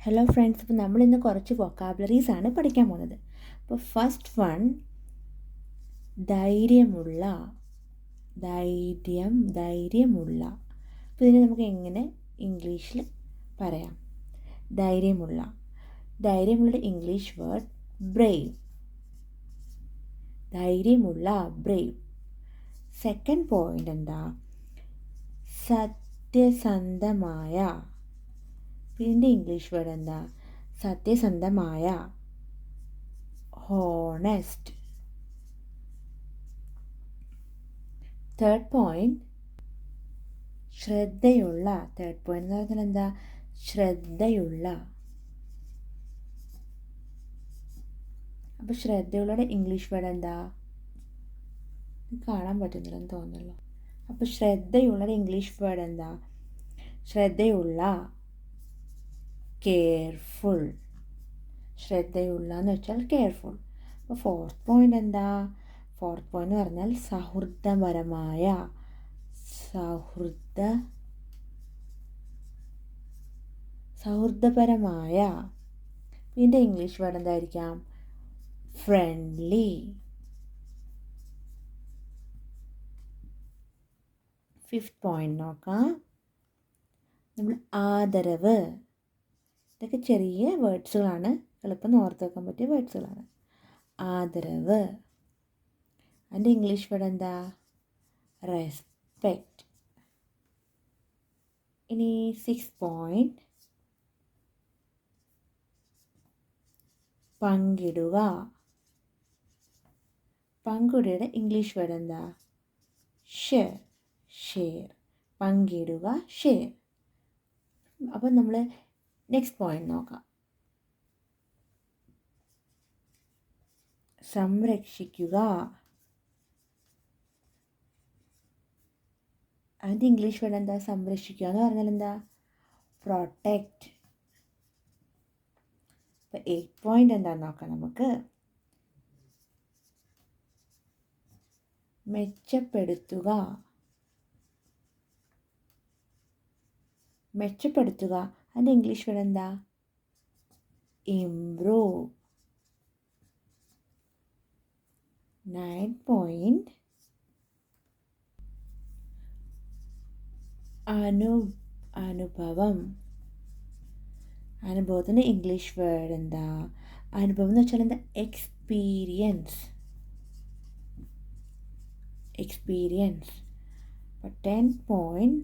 Hello friends, അപ്പോൾ നമ്മളിന്ന് കുറച്ച് വൊക്കാബുലറീസ് ആണ് പഠിക്കാൻ പോകുന്നത്. അപ്പോൾ ഫസ്റ്റ് വൺ, ധൈര്യമുള്ള. ധൈര്യമുള്ള. അപ്പോൾ ഇതിനെ നമുക്ക് എങ്ങനെ ഇംഗ്ലീഷിൽ പറയാം? ധൈര്യമുള്ള. ധൈര്യമുള്ള ഇംഗ്ലീഷ് വേർഡ് ബ്രേവ്. ധൈര്യമുള്ള, ബ്രേവ്. സെക്കൻഡ് പോയിൻ്റ് എന്താ? സത്യസന്ധമായ. ഇതിൻ്റെ ഇംഗ്ലീഷ് വേർഡ് എന്താ? സത്യസന്ധമായ, ഹോണസ്റ്റ്. തേർഡ് പോയിന്റ്, ശ്രദ്ധയുള്ള. തേർഡ് പോയിന്റ് എന്ന് പറഞ്ഞാൽ എന്താ? ശ്രദ്ധയുള്ള. അപ്പോൾ ശ്രദ്ധയുള്ളയുടെ ഇംഗ്ലീഷ് വേർഡ് എന്താ? കാണാൻ പറ്റുന്നില്ലെന്ന് തോന്നുന്നല്ലോ. അപ്പോൾ ശ്രദ്ധയുള്ളയുടെ ഇംഗ്ലീഷ് വേർഡ് എന്താ? ശ്രദ്ധയുള്ള, കെയർഫുൾ. ശ്രദ്ധയുള്ള എന്ന് വെച്ചാൽ കെയർഫുൾ. അപ്പോൾ ഫോർത്ത് പോയിന്റ് എന്താ? ഫോർത്ത് പോയിന്റ് എന്ന് പറഞ്ഞാൽ സൗഹൃദപരമായ. സൗഹൃദപരമായ. ഇതിൻ്റെ ഇംഗ്ലീഷ് വേർഡ് എന്തായിരിക്കാം? ഫ്രണ്ട്ലി. ഫിഫ്ത്ത് പോയിന്റ് നോക്കാം. നമ്മൾ ആദരവ്. ഇതൊക്കെ ചെറിയ വേർഡ്സുകളാണ്, എളുപ്പം ഓർത്ത് വെക്കാൻ പറ്റിയ വേർഡ്സുകളാണ്. ആദരവ്. അതിൻ്റെ ഇംഗ്ലീഷ് വേർഡ് എന്താ? റെസ്പെക്റ്റ്. ഇനി സിക്സ് പോയിന്റ്, പങ്കിടുക. പങ്കിടുകയുടെ ഇംഗ്ലീഷ് വേർഡ് എന്താ? ഷെയർ. പങ്കിടുക, ഷെയർ. അപ്പം നമ്മൾ നെക്സ്റ്റ് പോയിന്റ് നോക്കാം. സംരക്ഷിക്കുക. അതിൻ്റെ ഇംഗ്ലീഷ് വേർഡ് എന്താ? സംരക്ഷിക്കുക എന്ന് പറഞ്ഞാൽ എന്താ? പ്രൊട്ടക്റ്റ്. അപ്പോൾ 8 പോയിന്റ് എന്താണെന്ന് നോക്കാം നമുക്ക്. മെച്ചപ്പെടുത്തുക. അതിൻ്റെ ഇംഗ്ലീഷ് വേർഡ് എന്താ? ഇംപ്രൂവ്. 9 പോയിന്റ്, അനുഭവം. അനുഭവത്തിൻ്റെ ഇംഗ്ലീഷ് വേർഡ് എന്താ? അനുഭവം എന്ന് വെച്ചാൽ എന്താ? എക്സ്പീരിയൻസ്. അപ്പോൾ 10 പോയിന്റ്,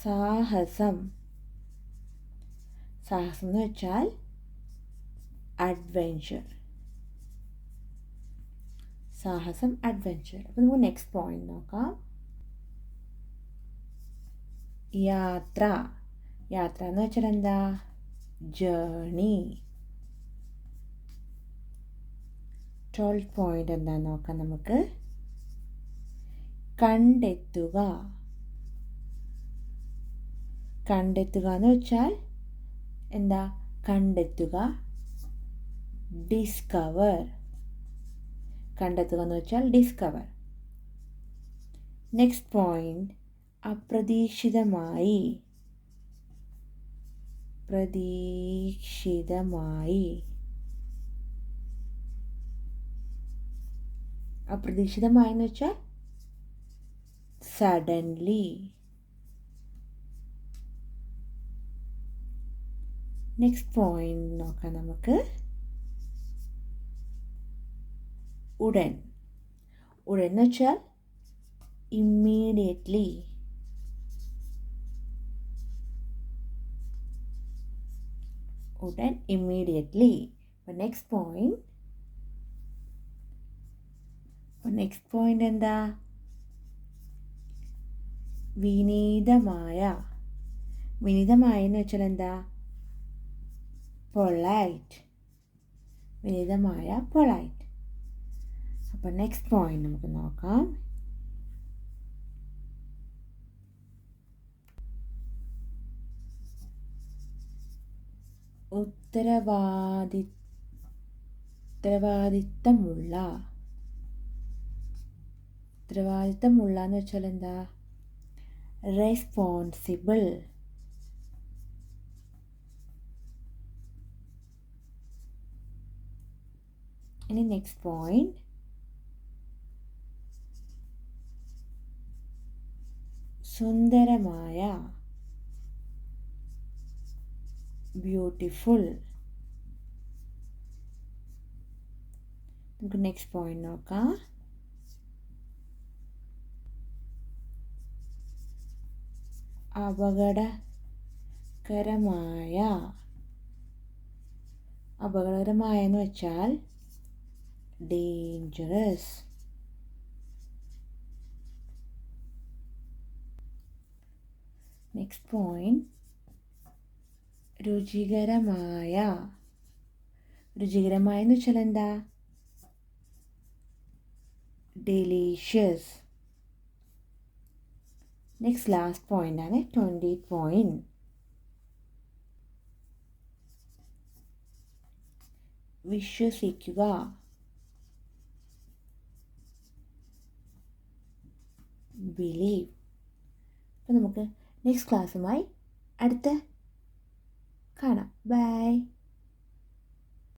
സാഹസം. എന്ന് വെച്ചാൽ അഡ്വെഞ്ചർ. സാഹസം, അഡ്വെഞ്ചർ. അപ്പോൾ നമുക്ക് നെക്സ്റ്റ് പോയിന്റ് നോക്കാം. യാത്ര. എന്ന് വെച്ചാൽ എന്താ? ജേർണി. 12 പോയിന്റ് എന്താന്ന് നോക്കാം നമുക്ക്. കണ്ടെത്തുക. എന്ന് വെച്ചാൽ എന്താ? കണ്ടെത്തുക, ഡിസ്കവർ. എന്ന് വെച്ചാൽ ഡിസ്കവർ. നെക്സ്റ്റ് പോയിന്റ്, അപ്രതീക്ഷിതമായി. എന്ന് വെച്ചാൽ സഡൻലി. നെക്സ്റ്റ് പോയിന്റ് നോക്കാം നമുക്ക്. ഉടൻ. എന്ന് വെച്ചാൽ ഇമ്മീഡിയറ്റ്ലി. ഇമ്മീഡിയറ്റ്ലി. നെക്സ്റ്റ് പോയിന്റ് എന്താ? വിനീതമായ. എന്ന് വെച്ചാൽ എന്താ? പൊളൈറ്റ്. അപ്പോൾ നെക്സ്റ്റ് പോയിന്റ് നമുക്ക് നോക്കാം. ഉത്തരവാദിത്തമുള്ള. എന്ന് വെച്ചാൽ എന്താ? റെസ്പോൺസിബിൾ. ഇനി നെക്സ്റ്റ് പോയിന്റ്, സുന്ദരമായ, ബ്യൂട്ടിഫുൾ. നമുക്ക് നെക്സ്റ്റ് പോയിന്റ് നോക്കാം. അപകടകരമായ. അപകടകരമായ എന്ന് വെച്ചാൽ ഡേഞ്ചറസ്. നെക്സ്റ്റ് പോയിന്റ്, രുചികരമായ. രുചികരമായ എന്ന് വെച്ചാൽ എന്താ? ഡെലീഷ്യസ്. നെക്സ്റ്റ് ലാസ്റ്റ് പോയിന്റ് ആണ് 20th പോയിന്റ്. വിശ്വസിക്കുക. ബിലീവ്. അപ്പോൾ നമുക്ക് നെക്സ്റ്റ് ക്ലാസ്സുമായി അടുത്ത കാണാം. ബൈ.